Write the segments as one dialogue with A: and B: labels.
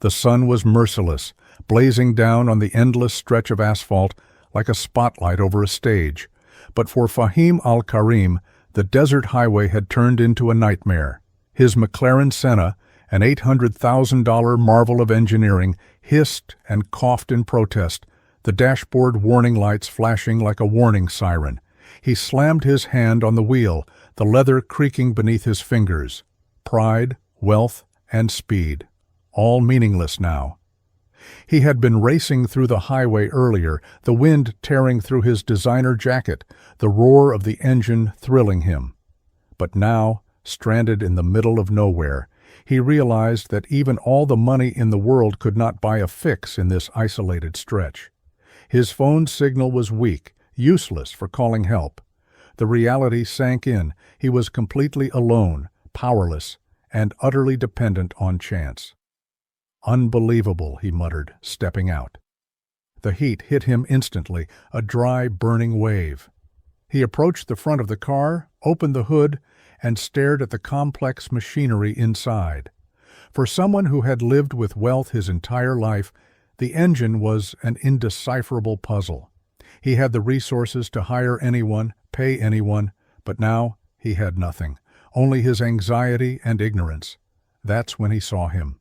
A: The sun was merciless, blazing down on the endless stretch of asphalt like a spotlight over a stage. But for Fahim al-Karim, the desert highway had turned into a nightmare. His McLaren Senna, an $800,000 marvel of engineering, hissed and coughed in protest, the dashboard warning lights flashing like a warning siren. He slammed his hand on the wheel, the leather creaking beneath his fingers. Pride, wealth, and speed, all meaningless now. He had been racing through the highway earlier, the wind tearing through his designer jacket, the roar of the engine thrilling him. But now, stranded in the middle of nowhere, he realized that even all the money in the world could not buy a fix in this isolated stretch. His phone signal was weak, useless for calling help. The reality sank in. He was completely alone, powerless, and utterly dependent on chance. "Unbelievable," he muttered, stepping out. The heat hit him instantly, a dry, burning wave. He approached the front of the car, opened the hood, and stared at the complex machinery inside. For someone who had lived with wealth his entire life, the engine was an indecipherable puzzle. He had the resources to hire anyone, pay anyone, but now he had nothing, only his anxiety and ignorance. That's when he saw him.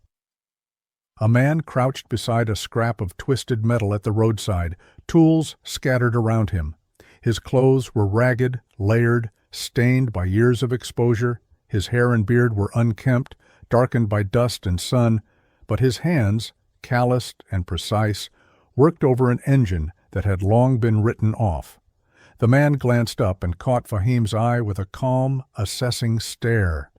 A: A man crouched beside a scrap of twisted metal at the roadside, tools scattered around him. His clothes were ragged, layered, stained by years of exposure. His hair and beard were unkempt, darkened by dust and sun, but his hands, calloused and precise, worked over an engine that had long been written off. The man glanced up and caught Fahim's eye with a calm, assessing stare.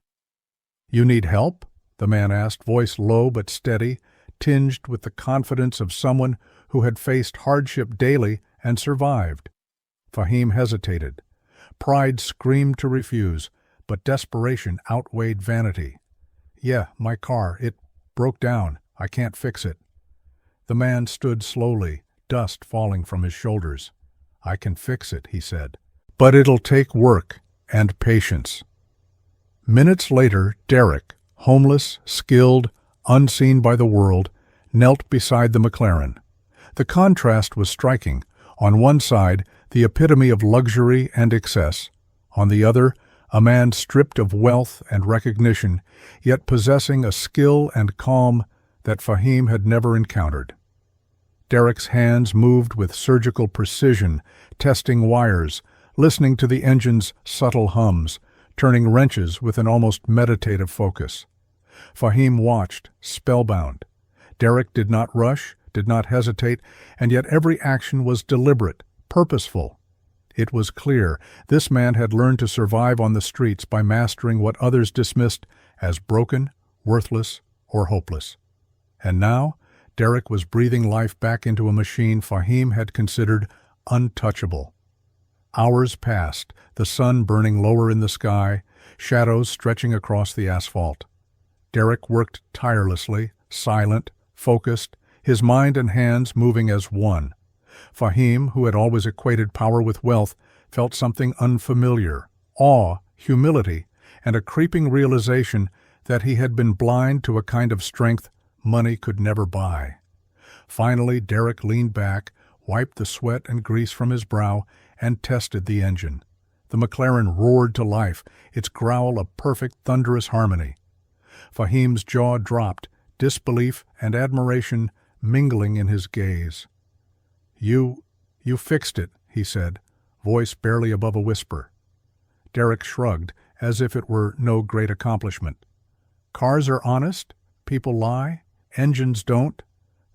A: "You need help?" the man asked, voice low but steady, tinged with the confidence of someone who had faced hardship daily and survived. Fahim hesitated. Pride screamed to refuse, but desperation outweighed vanity. "Yeah, my car. It broke down. I can't fix it." The man stood slowly, dust falling from his shoulders. "I can fix it," he said. "But it'll take work and patience." Minutes later, Derek, homeless, skilled, unseen by the world, knelt beside the McLaren. The contrast was striking. On one side, the epitome of luxury and excess. On the other, a man stripped of wealth and recognition, yet possessing a skill and calm that Fahim had never encountered. Derek's hands moved with surgical precision, testing wires, listening to the engine's subtle hums, turning wrenches with an almost meditative focus. Fahim watched, spellbound. Derek did not rush, did not hesitate, and yet every action was deliberate, purposeful. It was clear this man had learned to survive on the streets by mastering what others dismissed as broken, worthless, or hopeless. And now, Derek was breathing life back into a machine Fahim had considered untouchable. Hours passed, the sun burning lower in the sky, shadows stretching across the asphalt. Derek worked tirelessly, silent, focused, his mind and hands moving as one. Fahim, who had always equated power with wealth, felt something unfamiliar, awe, humility, and a creeping realization that he had been blind to a kind of strength money could never buy. Finally, Derek leaned back, wiped the sweat and grease from his brow, and tested the engine. The McLaren roared to life, its growl a perfect thunderous harmony. Fahim's jaw dropped, disbelief and admiration mingling in his gaze. You fixed it," he said, voice barely above a whisper. Derek shrugged, as if it were no great accomplishment. "Cars are honest, people lie, engines don't.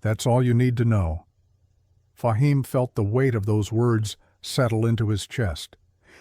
A: That's all you need to know." Fahim felt the weight of those words settle into his chest.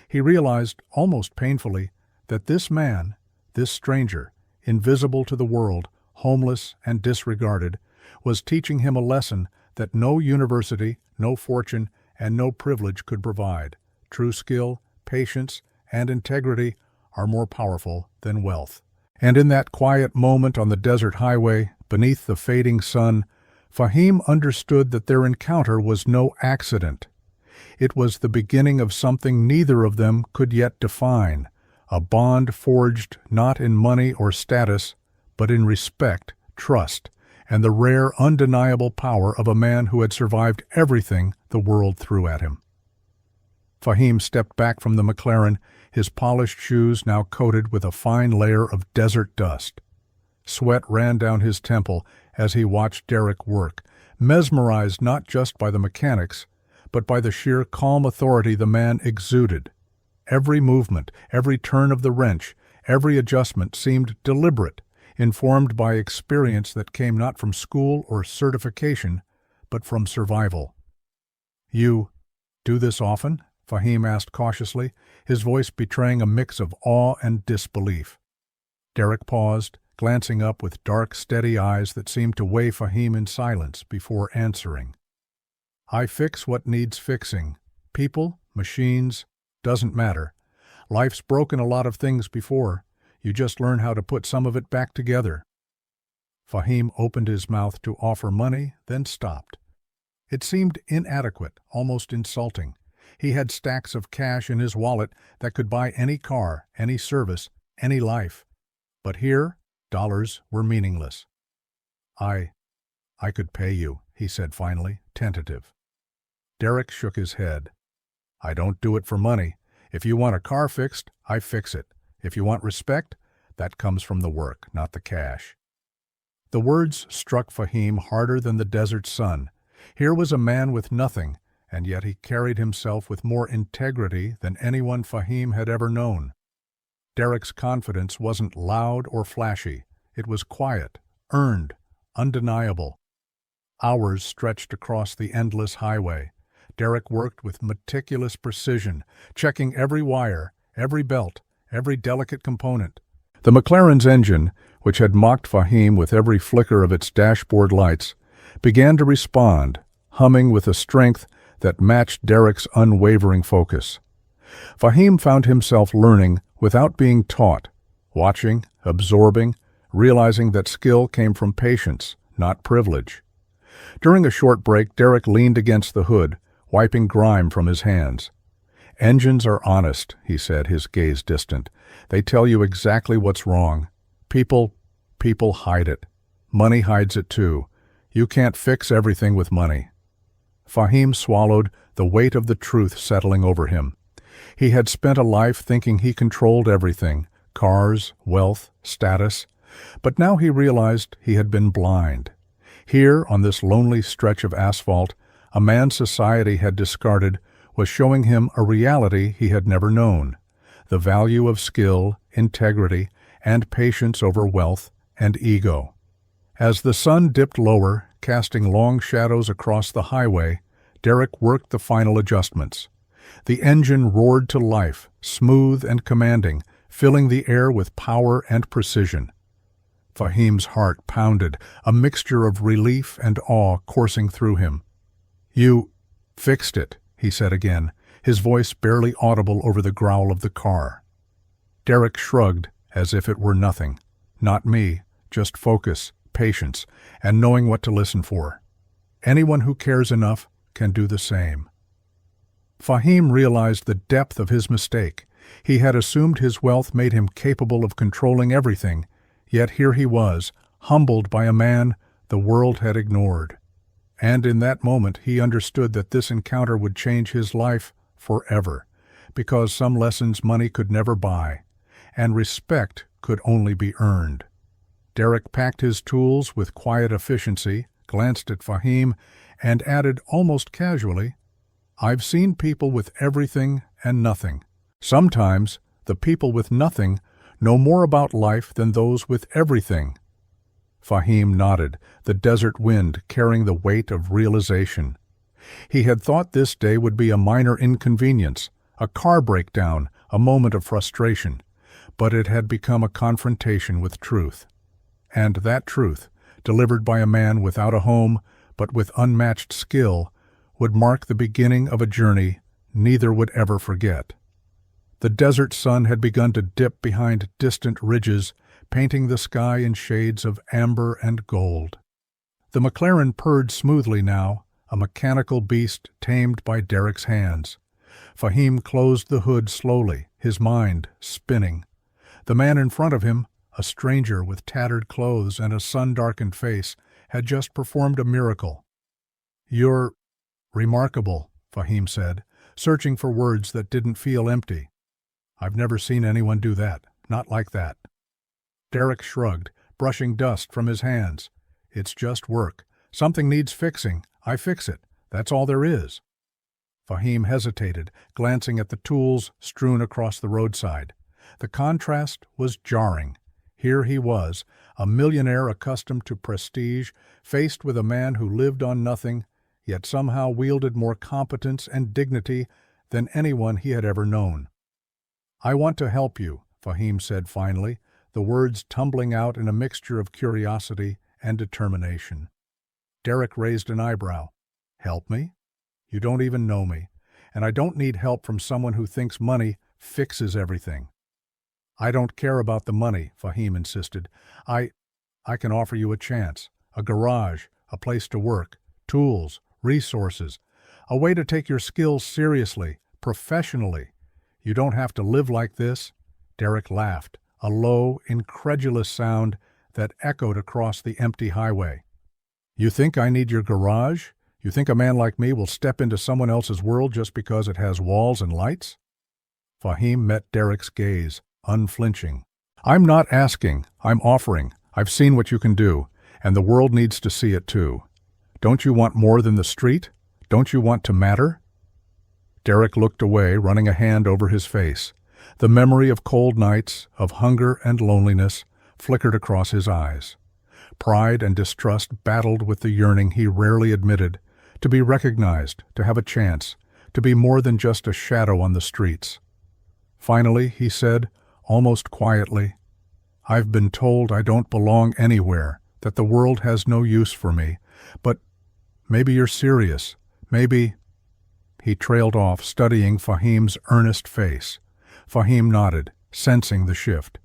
A: He realized, almost painfully, that this man, this stranger, invisible to the world, homeless and disregarded, was teaching him a lesson that no university, no fortune, and no privilege could provide. True skill, patience, and integrity are more powerful than wealth. And in that quiet moment on the desert highway, beneath the fading sun, Fahim understood that their encounter was no accident. It was the beginning of something neither of them could yet define, a bond forged not in money or status, but in respect, trust, and the rare, undeniable power of a man who had survived everything the world threw at him. Fahim stepped back from the McLaren, his polished shoes now coated with a fine layer of desert dust. Sweat ran down his temple as he watched Derek work, mesmerized not just by the mechanics, but by the sheer calm authority the man exuded. Every movement, every turn of the wrench, every adjustment seemed deliberate, informed by experience that came not from school or certification, but from survival. "You do this often?" Fahim asked cautiously, his voice betraying a mix of awe and disbelief. Derek paused, glancing up with dark, steady eyes that seemed to weigh Fahim in silence before answering. "I fix what needs fixing. People, machines, doesn't matter. Life's broken a lot of things before. You just learn how to put some of it back together." Fahim opened his mouth to offer money, then stopped. It seemed inadequate, almost insulting. He had stacks of cash in his wallet that could buy any car, any service, any life. But here, dollars were meaningless. I could pay you," he said finally, tentative. Derek shook his head. "I don't do it for money. If you want a car fixed, I fix it. If you want respect, that comes from the work, not the cash." The words struck Fahim harder than the desert sun. Here was a man with nothing, and yet he carried himself with more integrity than anyone Fahim had ever known. Derek's confidence wasn't loud or flashy. It was quiet, earned, undeniable. Hours stretched across the endless highway. Derek worked with meticulous precision, checking every wire, every belt, every delicate component. The McLaren's engine, which had mocked Fahim with every flicker of its dashboard lights, began to respond, humming with a strength that matched Derek's unwavering focus. Fahim found himself learning without being taught, watching, absorbing, realizing that skill came from patience, not privilege. During a short break, Derek leaned against the hood, wiping grime from his hands. "Engines are honest," he said, his gaze distant. "They tell you exactly what's wrong. People hide it. Money hides it too. You can't fix everything with money." Fahim swallowed, the weight of the truth settling over him. He had spent a life thinking he controlled everything, cars, wealth, status. But now he realized he had been blind. Here, on this lonely stretch of asphalt, a man society had discarded was showing him a reality he had never known, the value of skill, integrity, and patience over wealth and ego. As the sun dipped lower, casting long shadows across the highway, Derek worked the final adjustments. The engine roared to life, smooth and commanding, filling the air with power and precision. Fahim's heart pounded, a mixture of relief and awe coursing through him. "You fixed it," he said again, his voice barely audible over the growl of the car. Derek shrugged as if it were nothing. "Not me, just focus, patience, and knowing what to listen for. Anyone who cares enough can do the same." Fahim realized the depth of his mistake. He had assumed his wealth made him capable of controlling everything, yet here he was, humbled by a man the world had ignored. And in that moment he understood that this encounter would change his life forever, because some lessons money could never buy, and respect could only be earned. Derek packed his tools with quiet efficiency, glanced at Fahim, and added almost casually, "I've seen people with everything and nothing. Sometimes the people with nothing know more about life than those with everything." Fahim nodded, the desert wind carrying the weight of realization. He had thought this day would be a minor inconvenience, a car breakdown, a moment of frustration, but it had become a confrontation with truth. And that truth, delivered by a man without a home but with unmatched skill, would mark the beginning of a journey neither would ever forget. The desert sun had begun to dip behind distant ridges, painting the sky in shades of amber and gold. The McLaren purred smoothly now, a mechanical beast tamed by Derek's hands. Fahim closed the hood slowly, his mind spinning. The man in front of him, a stranger with tattered clothes and a sun-darkened face, had just performed a miracle. "You're remarkable," Fahim said, searching for words that didn't feel empty. "I've never seen anyone do that, not like that." Derek shrugged, brushing dust from his hands. "It's just work. Something needs fixing. I fix it. That's all there is." Fahim hesitated, glancing at the tools strewn across the roadside. The contrast was jarring. Here he was, a millionaire accustomed to prestige, faced with a man who lived on nothing, yet somehow wielded more competence and dignity than anyone he had ever known. "I want to help you," Fahim said finally, the words tumbling out in a mixture of curiosity and determination. Derek raised an eyebrow. "Help me? You don't even know me, and I don't need help from someone who thinks money fixes everything." "I don't care about the money," Fahim insisted. I can offer you a chance, a garage, a place to work, tools, resources, a way to take your skills seriously, professionally. You don't have to live like this." Derek laughed, a low, incredulous sound that echoed across the empty highway. "You think I need your garage? You think a man like me will step into someone else's world just because it has walls and lights?" Fahim met Derek's gaze, unflinching. "I'm not asking, I'm offering. I've seen what you can do, and the world needs to see it too. Don't you want more than the street? Don't you want to matter?" Derek looked away, running a hand over his face. The memory of cold nights, of hunger and loneliness, flickered across his eyes. Pride and distrust battled with the yearning he rarely admitted, to be recognized, to have a chance, to be more than just a shadow on the streets. Finally, he said, almost quietly, "I've been told I don't belong anywhere, that the world has no use for me, but maybe you're serious, maybe—" He trailed off, studying Fahim's earnest face. Fahim nodded, sensing the shift.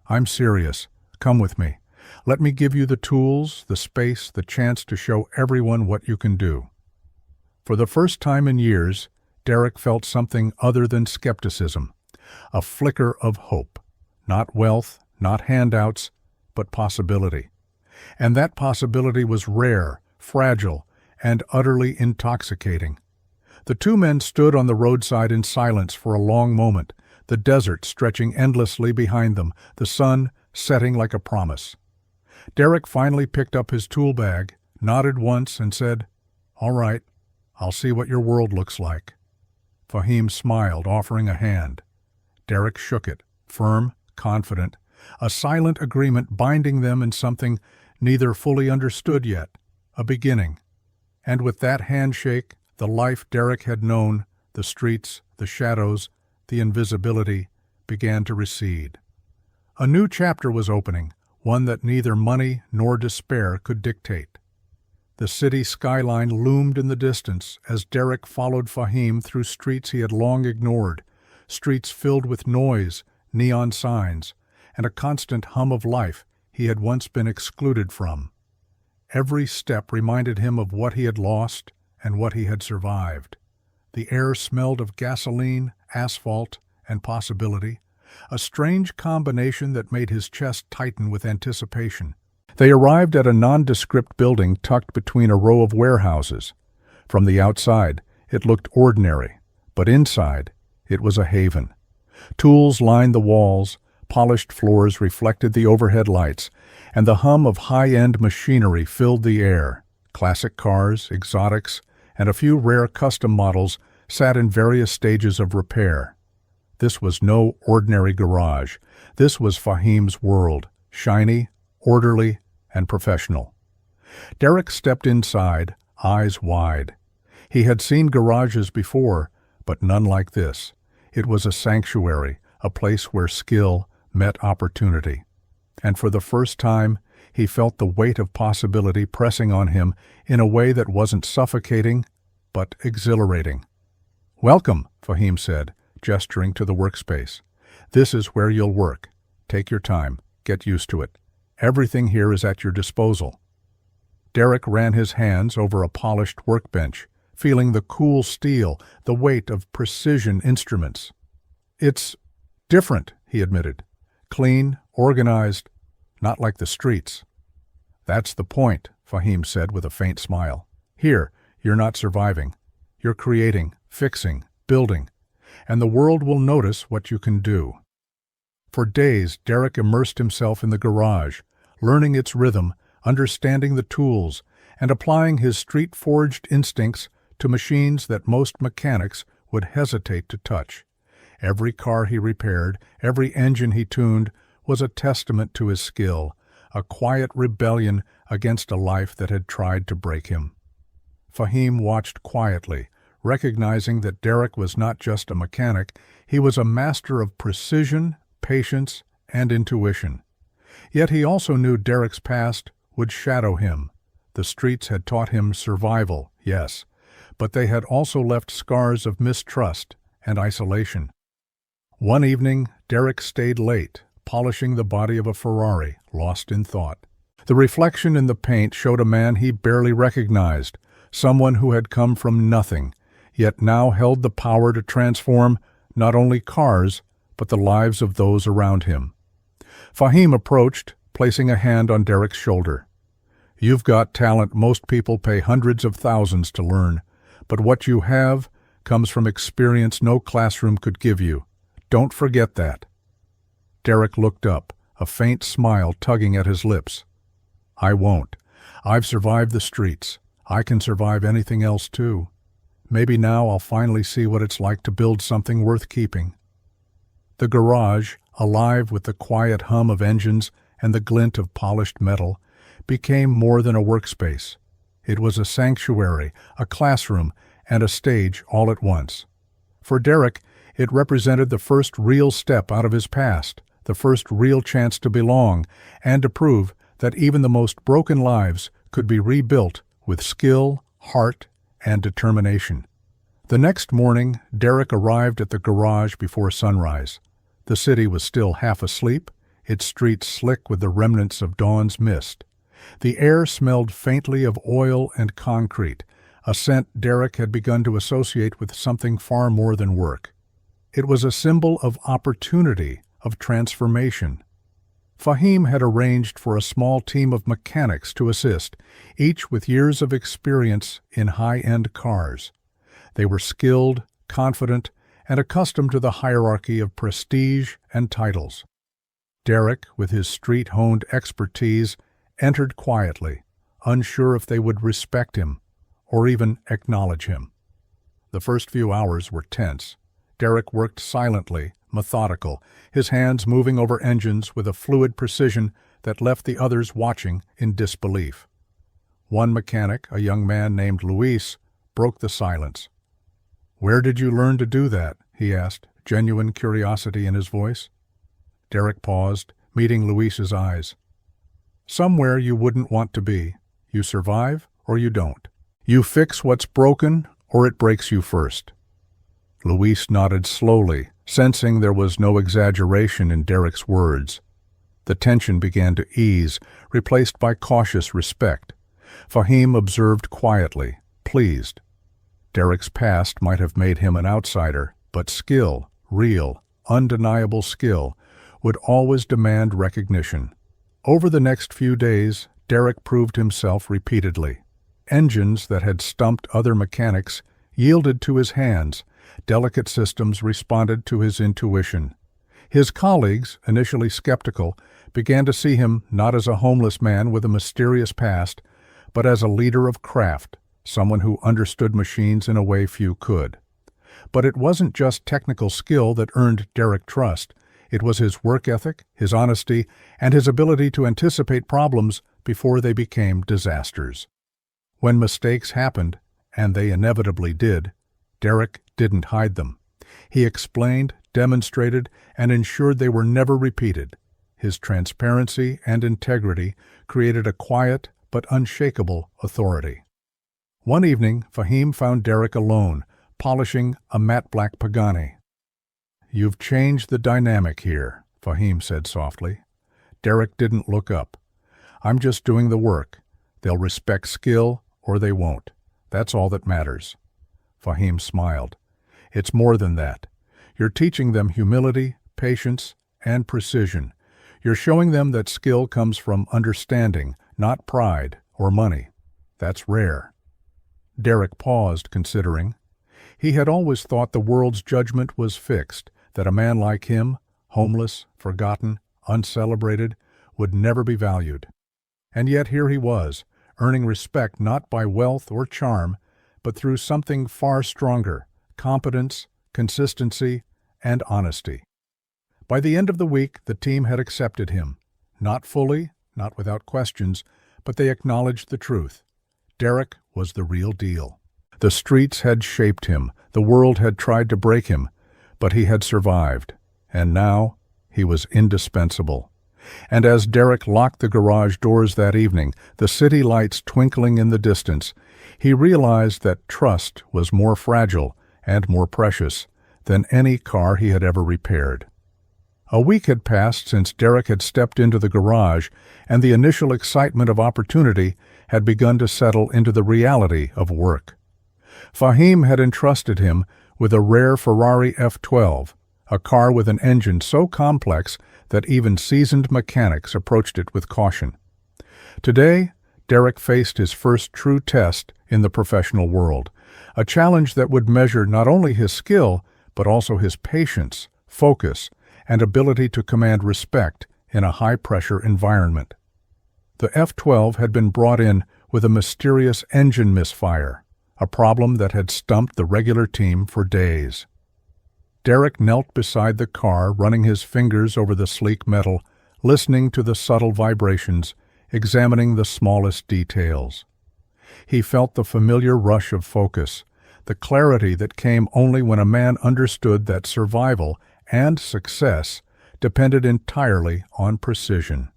A: "I'm serious. Come with me. Let me give you the tools, the space, the chance to show everyone what you can do." For the first time in years, Derek felt something other than skepticism, a flicker of hope. Not wealth, not handouts, but possibility. And that possibility was rare, fragile, and utterly intoxicating. The two men stood on the roadside in silence for a long moment, the desert stretching endlessly behind them, the sun setting like a promise. Derek finally picked up his tool bag, nodded once, and said, "All right, I'll see what your world looks like." Fahim smiled, offering a hand. Derek shook it, firm, confident, a silent agreement binding them in something neither fully understood yet, a beginning. And with that handshake, the life Derek had known, the streets, the shadows, the invisibility, began to recede. A new chapter was opening, one that neither money nor despair could dictate. The city skyline loomed in the distance as Derek followed Fahim through streets he had long ignored, streets filled with noise, neon signs, and a constant hum of life he had once been excluded from. Every step reminded him of what he had lost and what he had survived. The air smelled of gasoline, asphalt, and possibility, a strange combination that made his chest tighten with anticipation. They arrived at a nondescript building tucked between a row of warehouses. From the outside, it looked ordinary, but inside, it was a haven. Tools lined the walls, polished floors reflected the overhead lights, and the hum of high-end machinery filled the air. Classic cars, exotics, and a few rare custom models sat in various stages of repair. This was no ordinary garage. This was Fahim's world, shiny, orderly, and professional. Derek stepped inside, eyes wide. He had seen garages before, but none like this. It was a sanctuary, a place where skill met opportunity. And for the first time, he felt the weight of possibility pressing on him in a way that wasn't suffocating, but exhilarating. "Welcome," Fahim said, gesturing to the workspace. "This is where you'll work. Take your time. Get used to it. Everything here is at your disposal." Derek ran his hands over a polished workbench, feeling the cool steel, the weight of precision instruments. "It's different," he admitted. "Clean, organized, not like the streets." "That's the point," Fahim said with a faint smile. "Here, you're not surviving. You're creating, fixing, building, and the world will notice what you can do." For days, Derek immersed himself in the garage, learning its rhythm, understanding the tools, and applying his street-forged instincts to machines that most mechanics would hesitate to touch. Every car he repaired, every engine he tuned, was a testament to his skill, a quiet rebellion against a life that had tried to break him. Fahim watched quietly, recognizing that Derek was not just a mechanic, he was a master of precision, patience, and intuition. Yet he also knew Derek's past would shadow him. The streets had taught him survival, yes, but they had also left scars of mistrust and isolation. One evening, Derek stayed late, polishing the body of a Ferrari, lost in thought. The reflection in the paint showed a man he barely recognized, someone who had come from nothing, yet now held the power to transform not only cars, but the lives of those around him. Fahim approached, placing a hand on Derek's shoulder. "You've got talent most people pay hundreds of thousands to learn, but what you have comes from experience no classroom could give you. Don't forget that." Derek looked up, a faint smile tugging at his lips. "I won't. I've survived the streets. I can survive anything else too. Maybe now I'll finally see what it's like to build something worth keeping." The garage, alive with the quiet hum of engines and the glint of polished metal, became more than a workspace. It was a sanctuary, a classroom, and a stage all at once. For Derek, it represented the first real step out of his past, the first real chance to belong, and to prove that even the most broken lives could be rebuilt with skill, heart, and determination. The next morning, Derek arrived at the garage before sunrise. The city was still half asleep, its streets slick with the remnants of dawn's mist. The air smelled faintly of oil and concrete, a scent Derek had begun to associate with something far more than work. It was a symbol of opportunity, of transformation. Fahim had arranged for a small team of mechanics to assist, each with years of experience in high-end cars. They were skilled, confident, and accustomed to the hierarchy of prestige and titles. Derek, with his street-honed expertise, entered quietly, unsure if they would respect him or even acknowledge him. The first few hours were tense. Derek worked silently, methodical, his hands moving over engines with a fluid precision that left the others watching in disbelief. One mechanic, a young man named Luis, broke the silence. "Where did you learn to do that?" he asked, genuine curiosity in his voice. Derek paused, meeting Luis's eyes. "Somewhere you wouldn't want to be. You survive or you don't. You fix what's broken or it breaks you first." Luis nodded slowly, sensing there was no exaggeration in Derek's words. The tension began to ease, replaced by cautious respect. Fahim observed quietly, pleased. Derek's past might have made him an outsider, but skill, real, undeniable skill, would always demand recognition. Over the next few days, Derek proved himself repeatedly. Engines that had stumped other mechanics yielded to his hands. Delicate systems responded to his intuition. His colleagues, initially skeptical, began to see him not as a homeless man with a mysterious past, but as a leader of craft, someone who understood machines in a way few could. But it wasn't just technical skill that earned Derek trust. It was his work ethic, his honesty, and his ability to anticipate problems before they became disasters. When mistakes happened, and they inevitably did, Derek didn't hide them. He explained, demonstrated, and ensured they were never repeated. His transparency and integrity created a quiet but unshakable authority. One evening, Fahim found Derek alone, polishing a matte black Pagani. "You've changed the dynamic here," Fahim said softly. Derek didn't look up. "I'm just doing the work. They'll respect skill or they won't. That's all that matters." Fahim smiled. "It's more than that. You're teaching them humility, patience, and precision. You're showing them that skill comes from understanding, not pride or money. That's rare. Derek paused, considering. He had always thought the world's judgment was fixed, that a man like him, homeless, forgotten, uncelebrated, would never be valued. And yet here he was, earning respect not by wealth or charm, but through something far stronger: competence, consistency, and honesty. By the end of the week, the team had accepted him. Not fully, not without questions, but they acknowledged the truth. Derek was the real deal. The streets had shaped him, the world had tried to break him, but he had survived, and now he was indispensable. And as Derek locked the garage doors that evening, the city lights twinkling in the distance, he realized that trust was more fragile and more precious than any car he had ever repaired. A week had passed since Derek had stepped into the garage, and the initial excitement of opportunity had begun to settle into the reality of work. Fahim had entrusted him with a rare Ferrari F12, a car with an engine so complex that even seasoned mechanics approached it with caution. Today, Derek faced his first true test in the professional world, a challenge that would measure not only his skill, but also his patience, focus, and ability to command respect in a high-pressure environment. The F-12 had been brought in with a mysterious engine misfire, a problem that had stumped the regular team for days. Derek knelt beside the car, running his fingers over the sleek metal, listening to the subtle vibrations, examining the smallest details. He felt the familiar rush of focus, the clarity that came only when a man understood that survival and success depended entirely on precision.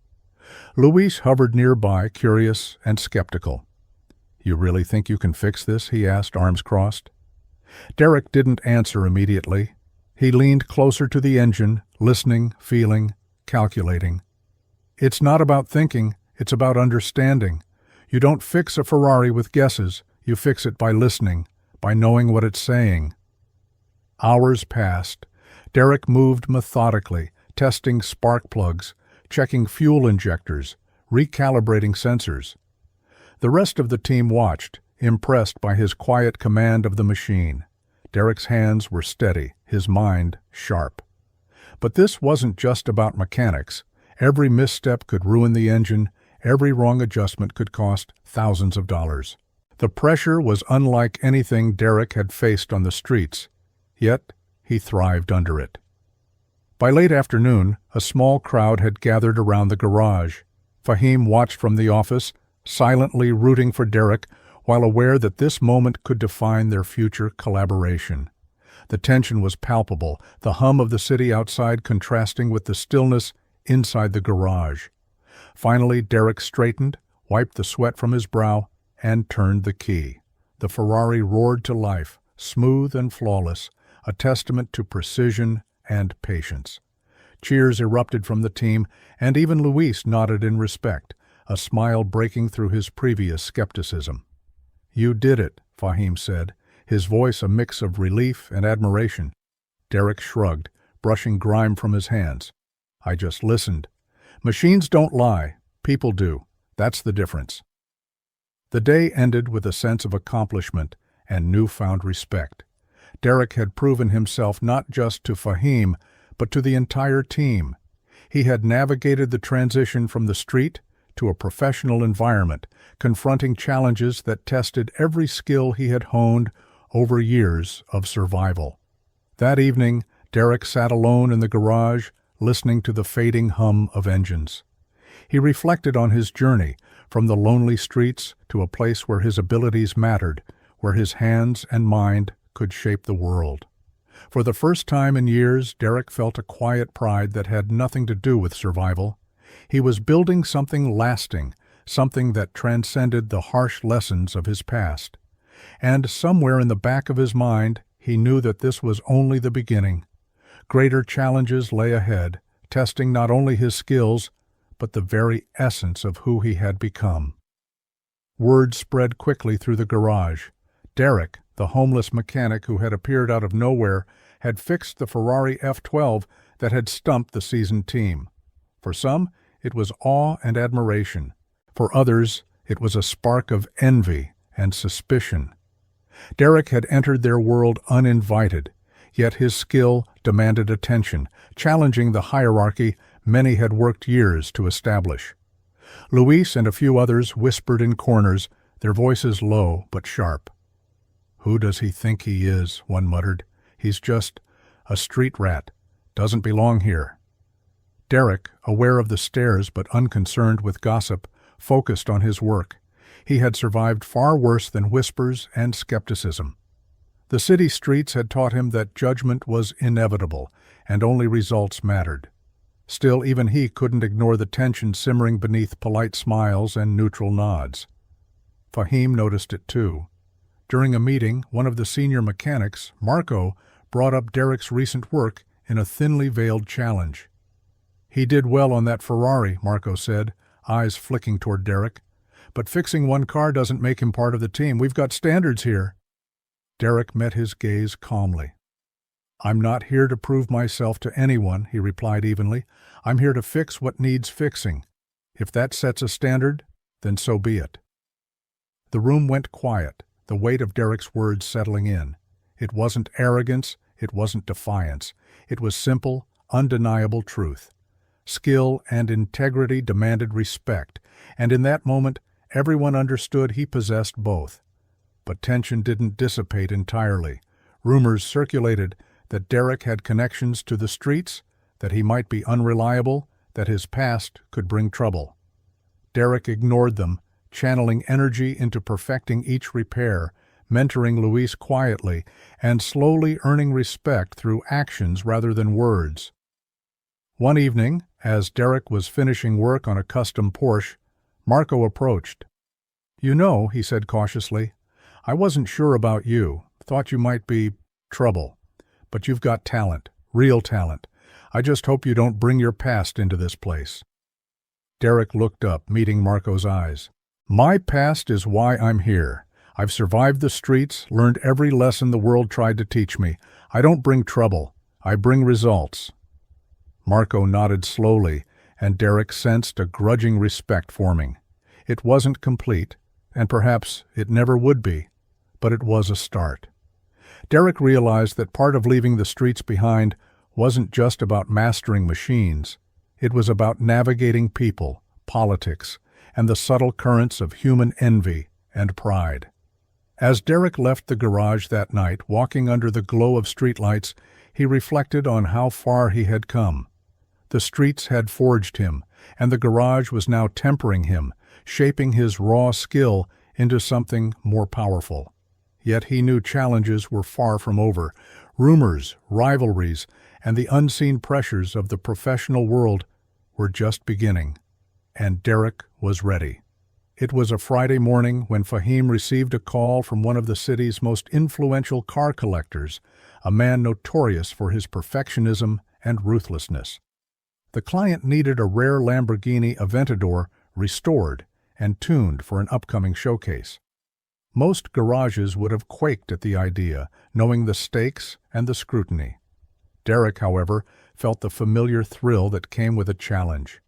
A: Luis hovered nearby, curious and skeptical. "You really think you can fix this?" he asked, arms crossed. Derek didn't answer immediately. He leaned closer to the engine, listening, feeling, calculating. "It's not about thinking, it's about understanding. You don't fix a Ferrari with guesses, you fix it by listening, by knowing what it's saying." Hours passed. Derek moved methodically, testing spark plugs, checking fuel injectors, recalibrating sensors. The rest of the team watched, impressed by his quiet command of the machine. Derek's hands were steady, his mind sharp. But this wasn't just about mechanics. Every misstep could ruin the engine, every wrong adjustment could cost thousands of dollars. The pressure was unlike anything Derek had faced on the streets, yet he thrived under it. By late afternoon, a small crowd had gathered around the garage. Fahim watched from the office, silently rooting for Derek, while aware that this moment could define their future collaboration. The tension was palpable, the hum of the city outside contrasting with the stillness inside the garage. Finally, Derek straightened, wiped the sweat from his brow, and turned the key. The Ferrari roared to life, smooth and flawless, a testament to precision and patience. Cheers erupted from the team, and even Luis nodded in respect, a smile breaking through his previous skepticism. "You did it," Fahim said, his voice a mix of relief and admiration. Derek shrugged, brushing grime from his hands. "I just listened. Machines don't lie, people do. That's the difference." The day ended with a sense of accomplishment and newfound respect. Derek had proven himself not just to Fahim, but to the entire team. He had navigated the transition from the street to a professional environment, confronting challenges that tested every skill he had honed over years of survival. That evening, Derek sat alone in the garage, listening to the fading hum of engines. He reflected on his journey, from the lonely streets to a place where his abilities mattered, where his hands and mind could shape the world. For the first time in years, Derek felt a quiet pride that had nothing to do with survival. He was building something lasting, something that transcended the harsh lessons of his past. And somewhere in the back of his mind, he knew that this was only the beginning. Greater challenges lay ahead, testing not only his skills, but the very essence of who he had become. Word spread quickly through the garage. Derek, the homeless mechanic who had appeared out of nowhere, had fixed the Ferrari F12 that had stumped the seasoned team. For some, it was awe and admiration. For others, It was a spark of envy and suspicion. Derek had entered their world uninvited, yet his skill demanded attention, challenging the hierarchy many had worked years to establish. Luis and a few others whispered in corners, their voices low but sharp. "Who does he think he is?" one muttered. "He's just a street rat. Doesn't belong here." Derek, aware of the stares but unconcerned with gossip, focused on his work. He had survived far worse than whispers and skepticism. The city streets had taught him that judgment was inevitable, and only results mattered. Still, even he couldn't ignore the tension simmering beneath polite smiles and neutral nods. Fahim noticed it too. During a meeting, one of the senior mechanics, Marco, brought up Derek's recent work in a thinly veiled challenge. "He did well on that Ferrari," Marco said, eyes flicking toward Derek. "But fixing one car doesn't make him part of the team. We've got standards here." Derek met his gaze calmly. "I'm not here to prove myself to anyone," he replied evenly. "I'm here to fix what needs fixing. If that sets a standard, then so be it." The room went quiet, the weight of Derek's words settling in. It wasn't arrogance, it wasn't defiance. It was simple, undeniable truth. Skill and integrity demanded respect, and in that moment, everyone understood he possessed both. But tension didn't dissipate entirely. Rumors circulated that Derek had connections to the streets, that he might be unreliable, that his past could bring trouble. Derek ignored them, channeling energy into perfecting each repair, mentoring Luis quietly, and slowly earning respect through actions rather than words. One evening, as Derek was finishing work on a custom Porsche, Marco approached. "You know," he said cautiously, "I wasn't sure about you, thought you might be trouble. But you've got talent, real talent. I just hope you don't bring your past into this place." Derek looked up, meeting Marco's eyes. "My past is why I'm here. I've survived the streets, learned every lesson the world tried to teach me. I don't bring trouble. I bring results." Marco nodded slowly, and Derek sensed a grudging respect forming. It wasn't complete, and perhaps it never would be, but it was a start. Derek realized that part of leaving the streets behind wasn't just about mastering machines. It was about navigating people, politics, and the subtle currents of human envy and pride. As Derek left the garage that night, walking under the glow of streetlights, he reflected on how far he had come. The streets had forged him, and the garage was now tempering him, shaping his raw skill into something more powerful. Yet he knew challenges were far from over. Rumors, rivalries, and the unseen pressures of the professional world were just beginning. And Derek was ready. It was a Friday morning when Fahim received a call from one of the city's most influential car collectors, a man notorious for his perfectionism and ruthlessness. The client needed a rare Lamborghini Aventador restored and tuned for an upcoming showcase. Most garages would have quaked at the idea, knowing the stakes and the scrutiny. Derek, however, felt the familiar thrill that came with a challenge.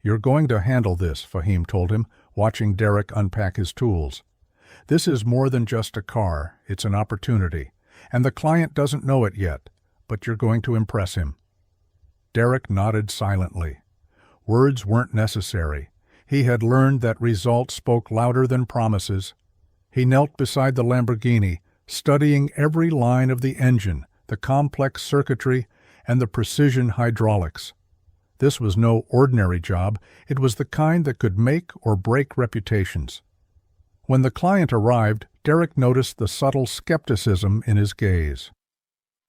A: "You're going to handle this," Fahim told him, watching Derek unpack his tools. "This is more than just a car, it's an opportunity, and the client doesn't know it yet, but you're going to impress him." Derek nodded silently. Words weren't necessary. He had learned that results spoke louder than promises. He knelt beside the Lamborghini, studying every line of the engine, the complex circuitry, and the precision hydraulics. This was no ordinary job. It was the kind that could make or break reputations. When the client arrived, Derek noticed the subtle skepticism in his gaze.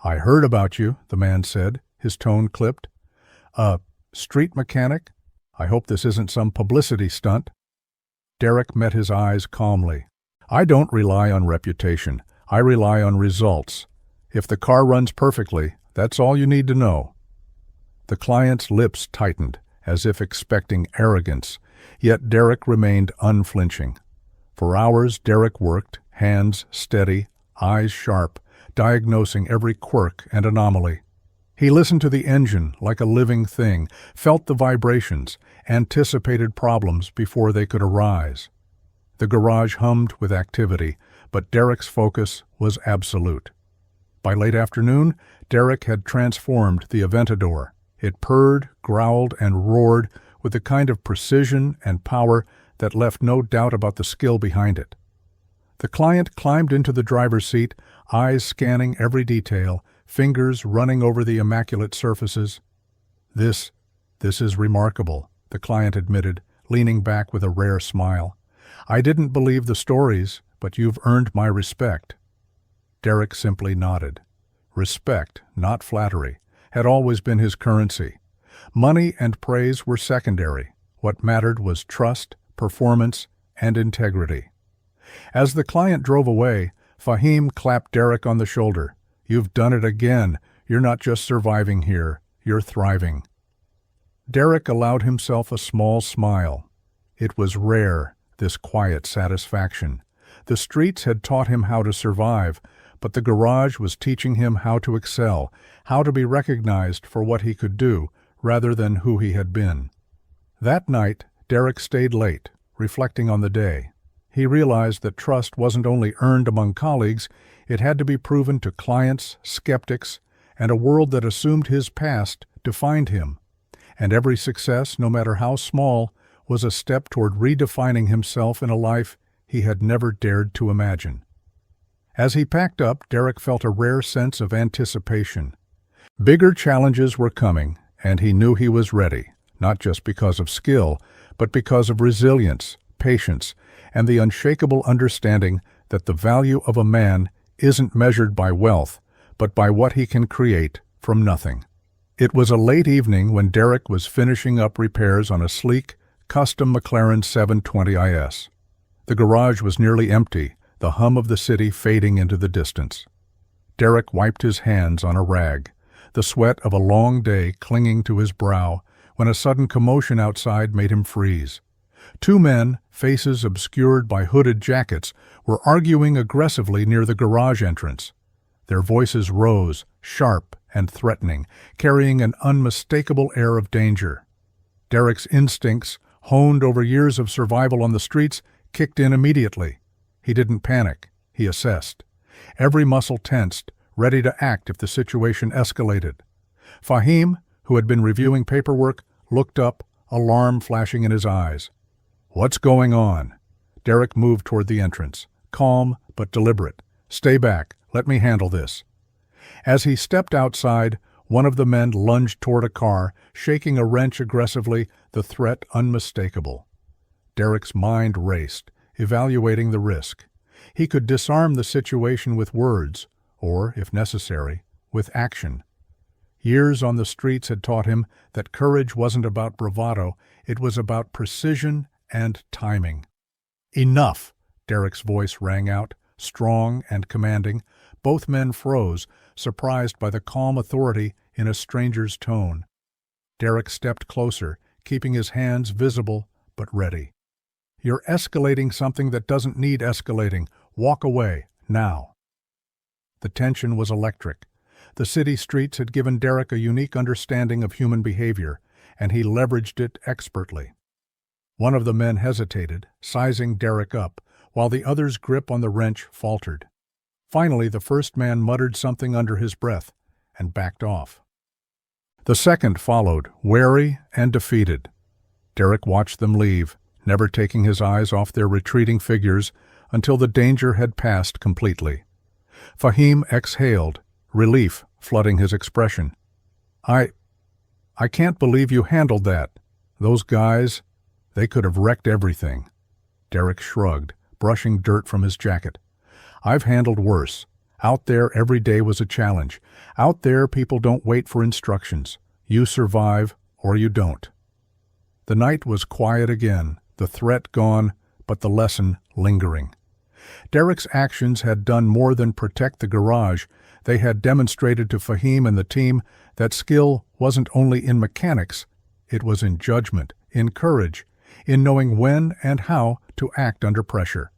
A: "I heard about you," the man said, his tone clipped. "A street mechanic? I hope this isn't some publicity stunt." Derek met his eyes calmly. "I don't rely on reputation. I rely on results. If the car runs perfectly, that's all you need to know." The client's lips tightened, as if expecting arrogance, yet Derek remained unflinching. For hours Derek worked, hands steady, eyes sharp, diagnosing every quirk and anomaly. He listened to the engine like a living thing, felt the vibrations, anticipated problems before they could arise. The garage hummed with activity, but Derek's focus was absolute. By late afternoon, Derek had transformed the Aventador. It purred, growled, and roared with the kind of precision and power that left no doubt about the skill behind it. The client climbed into the driver's seat, eyes scanning every detail, fingers running over the immaculate surfaces. This is remarkable," the client admitted, leaning back with a rare smile. "I didn't believe the stories, but you've earned my respect." Derek simply nodded. Respect, not flattery, had always been his currency. Money and praise were secondary. What mattered was trust, performance, and integrity. As the client drove away, Fahim clapped Derek on the shoulder. "You've done it again. You're not just surviving here, you're thriving." Derek allowed himself a small smile. It was rare, this quiet satisfaction. The streets had taught him how to survive, but the garage was teaching him how to excel, how to be recognized for what he could do, rather than who he had been. That night, Derek stayed late, reflecting on the day. He realized that trust wasn't only earned among colleagues, it had to be proven to clients, skeptics, and a world that assumed his past defined him. And every success, no matter how small, was a step toward redefining himself in a life he had never dared to imagine. As he packed up, Derek felt a rare sense of anticipation. Bigger challenges were coming, and he knew he was ready, not just because of skill, but because of resilience, patience, and the unshakable understanding that the value of a man isn't measured by wealth, but by what he can create from nothing. It was a late evening when Derek was finishing up repairs on a sleek, custom McLaren 720 IS. The garage was nearly empty, the hum of the city fading into the distance. Derek wiped his hands on a rag, the sweat of a long day clinging to his brow, when a sudden commotion outside made him freeze. Two men, faces obscured by hooded jackets, were arguing aggressively near the garage entrance. Their voices rose, sharp and threatening, carrying an unmistakable air of danger. Derek's instincts, honed over years of survival on the streets, kicked in immediately. He didn't panic. He assessed. Every muscle tensed, ready to act if the situation escalated. Fahim, who had been reviewing paperwork, looked up, alarm flashing in his eyes. "What's going on?" Derek moved toward the entrance, calm but deliberate. "Stay back. Let me handle this." As he stepped outside, one of the men lunged toward a car, shaking a wrench aggressively, the threat unmistakable. Derek's mind raced, evaluating the risk. He could disarm the situation with words, or, if necessary, with action. Years on the streets had taught him that courage wasn't about bravado, it was about precision and timing. "Enough!" Derek's voice rang out, strong and commanding. Both men froze, surprised by the calm authority in a stranger's tone. Derek stepped closer, keeping his hands visible but ready. "You're escalating something that doesn't need escalating. Walk away, now." The tension was electric. The city streets had given Derek a unique understanding of human behavior, and he leveraged it expertly. One of the men hesitated, sizing Derek up, while the other's grip on the wrench faltered. Finally, the first man muttered something under his breath and backed off. The second followed, wary and defeated. Derek watched them leave, never taking his eyes off their retreating figures until the danger had passed completely. Fahim exhaled, relief flooding his expression. I can't believe you handled that. Those guys, they could have wrecked everything." Derek shrugged, brushing dirt from his jacket. "I've handled worse. Out there every day was a challenge. Out there people don't wait for instructions. You survive or you don't." The night was quiet again, the threat gone, but the lesson lingering. Derek's actions had done more than protect the garage. They had demonstrated to Fahim and the team that skill wasn't only in mechanics, it was in judgment, in courage, in knowing when and how to act under pressure.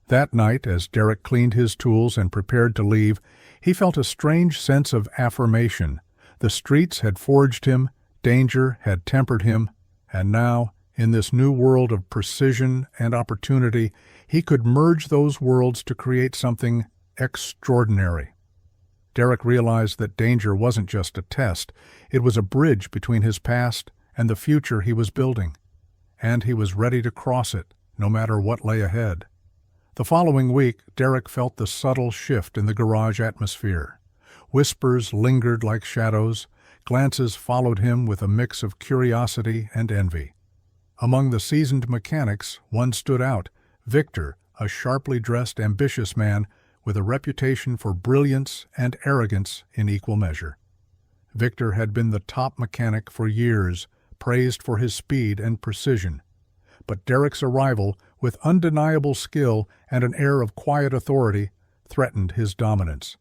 A: That night, as Derek cleaned his tools and prepared to leave, he felt a strange sense of affirmation, The streets had forged him, danger had tempered him, and now, in this new world of precision and opportunity, he could merge those worlds to create something extraordinary. Derek realized that danger wasn't just a test, it was a bridge between his past and the future he was building. And he was ready to cross it, no matter what lay ahead. The following week, Derek felt the subtle shift in the garage atmosphere. Whispers lingered like shadows, glances followed him with a mix of curiosity and envy. Among the seasoned mechanics, one stood out, Victor, a sharply dressed, ambitious man with a reputation for brilliance and arrogance in equal measure. Victor had been the top mechanic for years, praised for his speed and precision. But Derek's arrival, with undeniable skill and an air of quiet authority, threatened his dominance.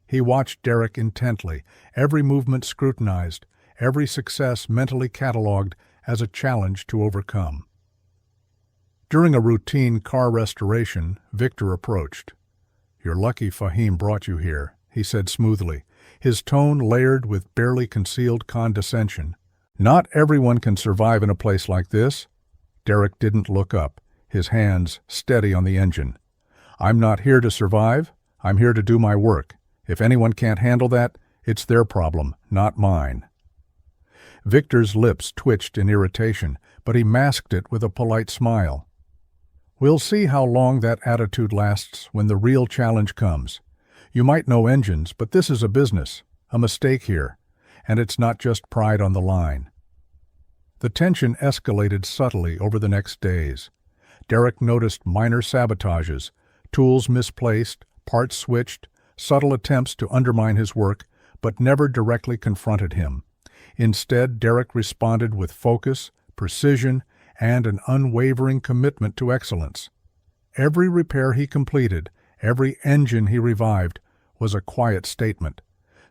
A: He watched Derek intently, every movement scrutinized, every success mentally catalogued as a challenge to overcome. During a routine car restoration, Victor approached. "You're lucky Fahim brought you here," he said smoothly, his tone layered with barely concealed condescension. "Not everyone can survive in a place like this." Derek didn't look up, his hands steady on the engine. "I'm not here to survive. I'm here to do my work. If anyone can't handle that, it's their problem, not mine." Victor's lips twitched in irritation, but he masked it with a polite smile. "We'll see how long that attitude lasts when the real challenge comes. You might know engines, but this is a business, a mistake here, and it's not just pride on the line." The tension escalated subtly over the next days. Derek noticed minor sabotages, tools misplaced, parts switched, subtle attempts to undermine his work, but never directly confronted him. Instead, Derek responded with focus, precision, and an unwavering commitment to excellence. Every repair he completed, every engine he revived, was a quiet statement.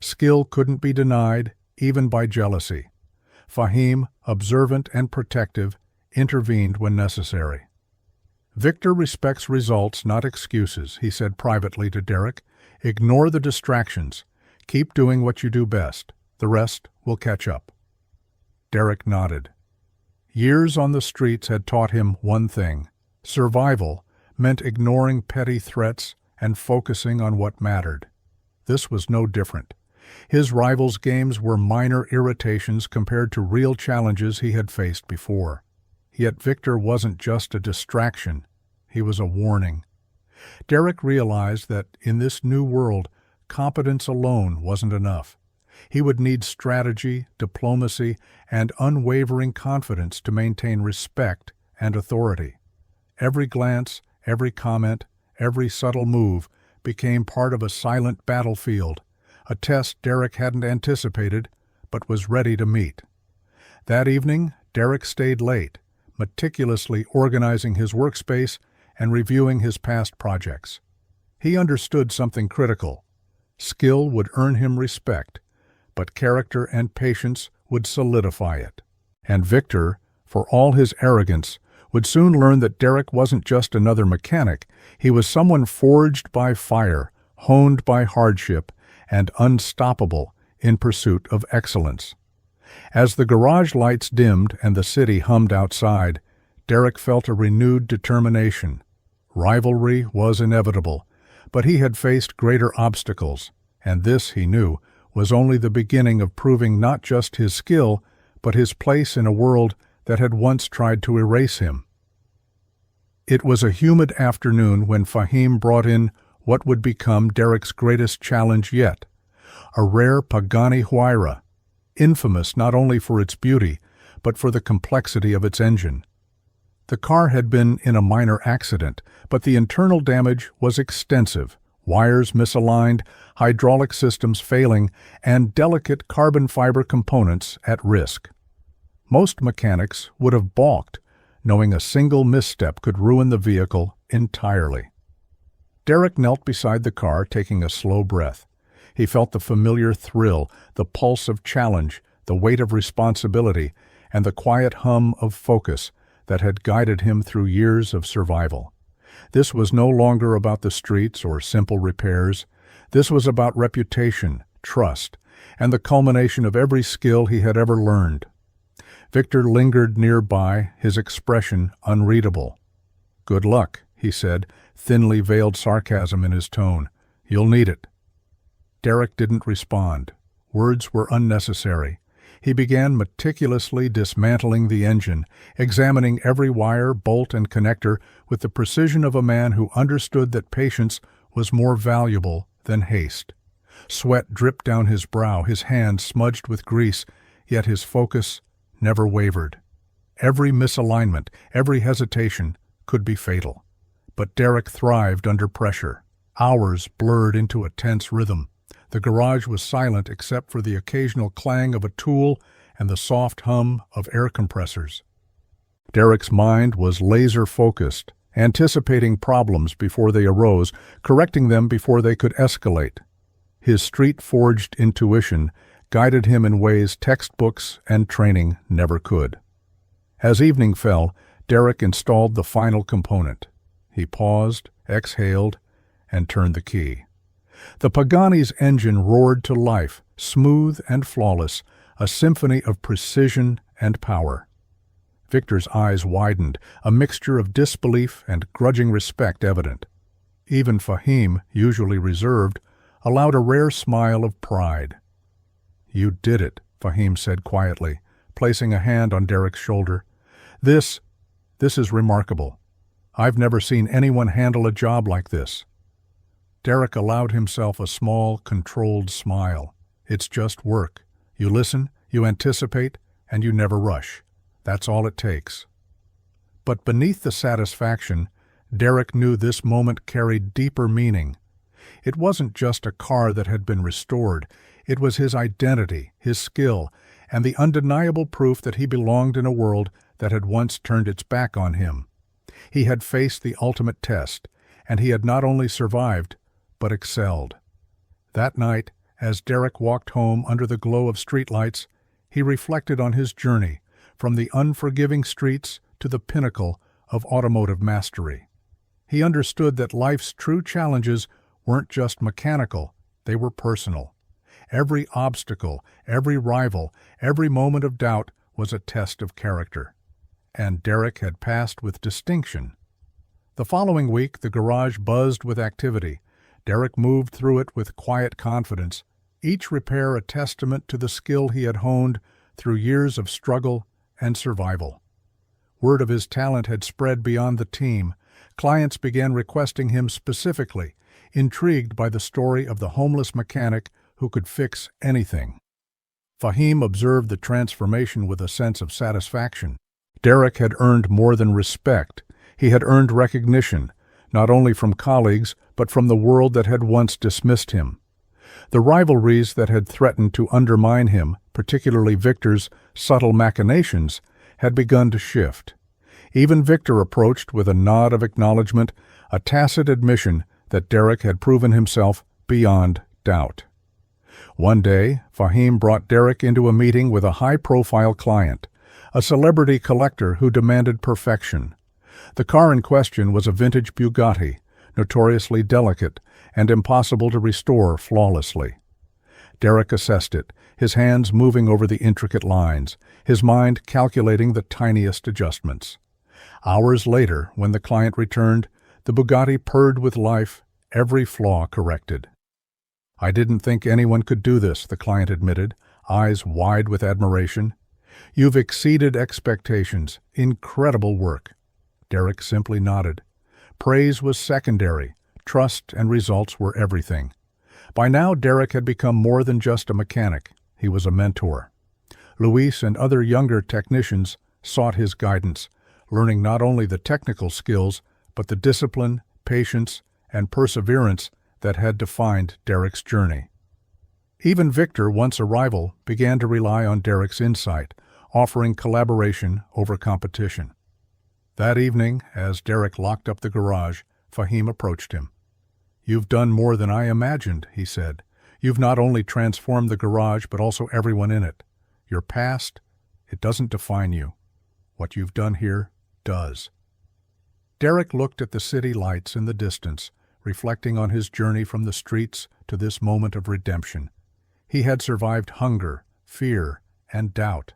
A: Skill couldn't be denied, even by jealousy. Fahim, observant and protective, intervened when necessary. "Victor respects results, not excuses," he said privately to Derek. "Ignore the distractions. Keep doing what you do best. The rest will catch up." Derek nodded. Years on the streets had taught him one thing. Survival meant ignoring petty threats and focusing on what mattered. This was no different. His rivals' games were minor irritations compared to real challenges he had faced before. Yet Victor wasn't just a distraction, he was a warning. Derek realized that in this new world, competence alone wasn't enough. He would need strategy, diplomacy, and unwavering confidence to maintain respect and authority. Every glance, every comment, every subtle move became part of a silent battlefield, a test Derek hadn't anticipated but was ready to meet. That evening, Derek stayed late, meticulously organizing his workspace and reviewing his past projects. He understood something critical. Skill would earn him respect, but character and patience would solidify it. And Victor, for all his arrogance, would soon learn that Derek wasn't just another mechanic. He was someone forged by fire, honed by hardship, and unstoppable in pursuit of excellence. As the garage lights dimmed and the city hummed outside, Derek felt a renewed determination. Rivalry was inevitable, but he had faced greater obstacles, and this, he knew, was only the beginning of proving not just his skill, but his place in a world that had once tried to erase him. It was a humid afternoon when Fahim brought in what would become Derek's greatest challenge yet, a rare Pagani Huayra, infamous not only for its beauty, but for the complexity of its engine. The car had been in a minor accident, but the internal damage was extensive, wires misaligned, hydraulic systems failing, and delicate carbon fiber components at risk. Most mechanics would have balked, knowing a single misstep could ruin the vehicle entirely. Derek knelt beside the car, taking a slow breath. He felt the familiar thrill, the pulse of challenge, the weight of responsibility, and the quiet hum of focus that had guided him through years of survival. This was no longer about the streets or simple repairs. This was about reputation, trust, and the culmination of every skill he had ever learned. Victor lingered nearby, his expression unreadable. "Good luck," he said, thinly veiled sarcasm in his tone. "You'll need it." Derek didn't respond. Words were unnecessary. He began meticulously dismantling the engine, examining every wire, bolt, and connector with the precision of a man who understood that patience was more valuable than haste. Sweat dripped down his brow, his hands smudged with grease, yet his focus never wavered. Every misalignment, every hesitation could be fatal. But Derek thrived under pressure. Hours blurred into a tense rhythm. The garage was silent except for the occasional clang of a tool and the soft hum of air compressors. Derek's mind was laser-focused, anticipating problems before they arose, correcting them before they could escalate. His street-forged intuition guided him in ways textbooks and training never could. As evening fell, Derek installed the final component. He paused, exhaled, and turned the key. The Pagani's engine roared to life, smooth and flawless, a symphony of precision and power. Victor's eyes widened, a mixture of disbelief and grudging respect evident. Even Fahim, usually reserved, allowed a rare smile of pride. "You did it," Fahim said quietly, placing a hand on Derek's shoulder. This is remarkable. I've never seen anyone handle a job like this." Derek allowed himself a small, controlled smile. "It's just work. You listen, you anticipate, and you never rush. That's all it takes." But beneath the satisfaction, Derek knew this moment carried deeper meaning. It wasn't just a car that had been restored. It was his identity, his skill, and the undeniable proof that he belonged in a world that had once turned its back on him. He had faced the ultimate test, and he had not only survived, but excelled. That night, as Derek walked home under the glow of streetlights, he reflected on his journey, from the unforgiving streets to the pinnacle of automotive mastery. He understood that life's true challenges weren't just mechanical, they were personal. Every obstacle, every rival, every moment of doubt was a test of character. And Derek had passed with distinction. The following week, the garage buzzed with activity. Derek moved through it with quiet confidence, each repair a testament to the skill he had honed through years of struggle and survival. Word of his talent had spread beyond the team. Clients began requesting him specifically, intrigued by the story of the homeless mechanic who could fix anything. Fahim observed the transformation with a sense of satisfaction. Derek had earned more than respect. He had earned recognition, not only from colleagues, but from the world that had once dismissed him. The rivalries that had threatened to undermine him, particularly Victor's subtle machinations, had begun to shift. Even Victor approached with a nod of acknowledgement, a tacit admission that Derek had proven himself beyond doubt. One day, Fahim brought Derek into a meeting with a high-profile client, a celebrity collector who demanded perfection. The car in question was a vintage Bugatti, notoriously delicate and impossible to restore flawlessly. Derek assessed it, his hands moving over the intricate lines, his mind calculating the tiniest adjustments. Hours later, when the client returned, the Bugatti purred with life, every flaw corrected. "I didn't think anyone could do this," the client admitted, eyes wide with admiration. "You've exceeded expectations. Incredible work." Derek simply nodded. Praise was secondary. Trust and results were everything. By now, Derek had become more than just a mechanic. He was a mentor. Luis and other younger technicians sought his guidance, learning not only the technical skills, but the discipline, patience, and perseverance that had defined Derek's journey. Even Victor, once a rival, began to rely on Derek's insight, offering collaboration over competition. That evening, as Derek locked up the garage, Fahim approached him. "You've done more than I imagined," he said. "You've not only transformed the garage, but also everyone in it. Your past, it doesn't define you. What you've done here does." Derek looked at the city lights in the distance, reflecting on his journey from the streets to this moment of redemption. He had survived hunger, fear, and doubt,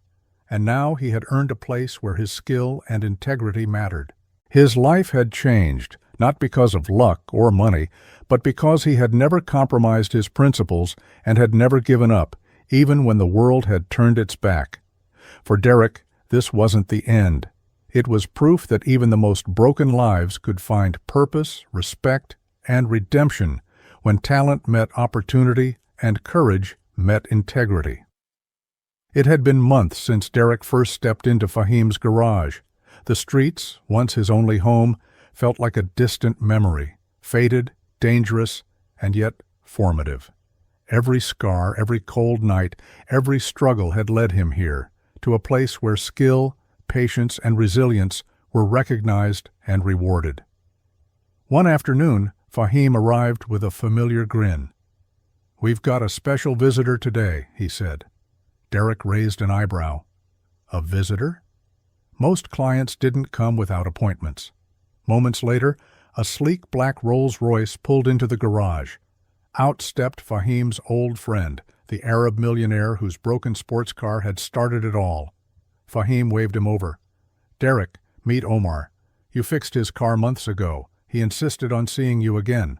A: and now he had earned a place where his skill and integrity mattered. His life had changed, not because of luck or money, but because he had never compromised his principles and had never given up, even when the world had turned its back. For Derek, this wasn't the end. It was proof that even the most broken lives could find purpose, respect, and redemption when talent met opportunity and courage met integrity. It had been months since Derek first stepped into Fahim's garage. The streets, once his only home, felt like a distant memory, faded, dangerous, and yet formative. Every scar, every cold night, every struggle had led him here, to a place where skill, patience, and resilience were recognized and rewarded. One afternoon, Fahim arrived with a familiar grin. "We've got a special visitor today," he said. Derek raised an eyebrow. "A visitor?" Most clients didn't come without appointments. Moments later, a sleek black Rolls-Royce pulled into the garage. Out stepped Fahim's old friend, the Arab millionaire whose broken sports car had started it all. Fahim waved him over. "Derek, meet Omar. You fixed his car months ago. He insisted on seeing you again."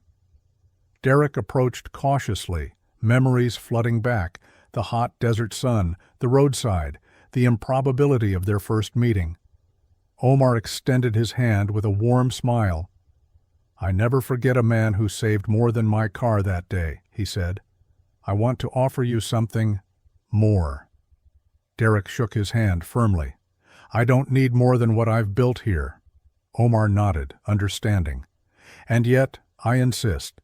A: Derek approached cautiously, memories flooding back, the hot desert sun, the roadside, the improbability of their first meeting. Omar extended his hand with a warm smile. "I never forget a man who saved more than my car that day," he said. "I want to offer you something more." Derek shook his hand firmly. "I don't need more than what I've built here." Omar nodded, understanding. "And yet, I insist.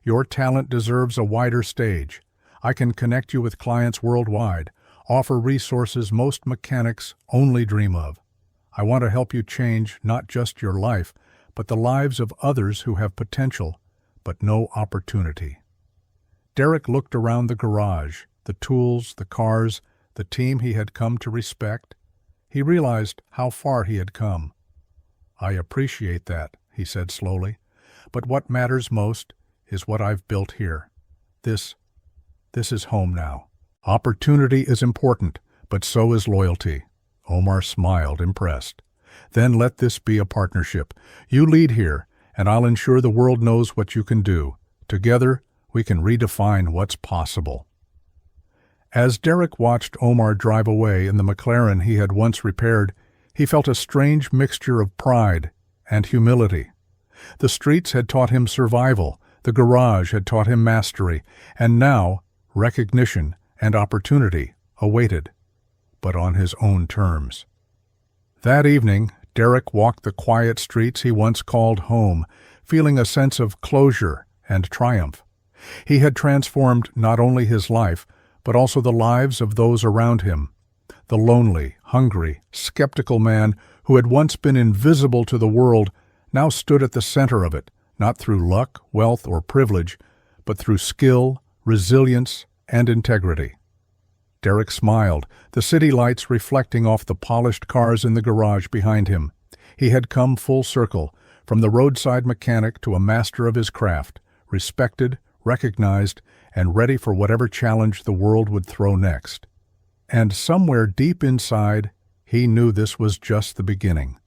A: Your talent deserves a wider stage. I can connect you with clients worldwide, offer resources most mechanics only dream of. I want to help you change not just your life, but the lives of others who have potential, but no opportunity." Derek looked around the garage, the tools, the cars, the team he had come to respect. He realized how far he had come. "I appreciate that," he said slowly, "but what matters most is what I've built here. This is home now. Opportunity is important, but so is loyalty." Omar smiled, impressed. "Then let this be a partnership. You lead here, and I'll ensure the world knows what you can do. Together, we can redefine what's possible." As Derek watched Omar drive away in the McLaren he had once repaired, he felt a strange mixture of pride and humility. The streets had taught him survival, the garage had taught him mastery, and now recognition and opportunity awaited, but on his own terms. That evening, Derek walked the quiet streets he once called home, feeling a sense of closure and triumph. He had transformed not only his life, but also the lives of those around him. The lonely, hungry, skeptical man who had once been invisible to the world now stood at the center of it, not through luck, wealth, or privilege, but through skill, resilience, and integrity. Derek smiled, the city lights reflecting off the polished cars in the garage behind him. He had come full circle, from the roadside mechanic to a master of his craft, respected, recognized, and ready for whatever challenge the world would throw next. And somewhere deep inside, he knew this was just the beginning.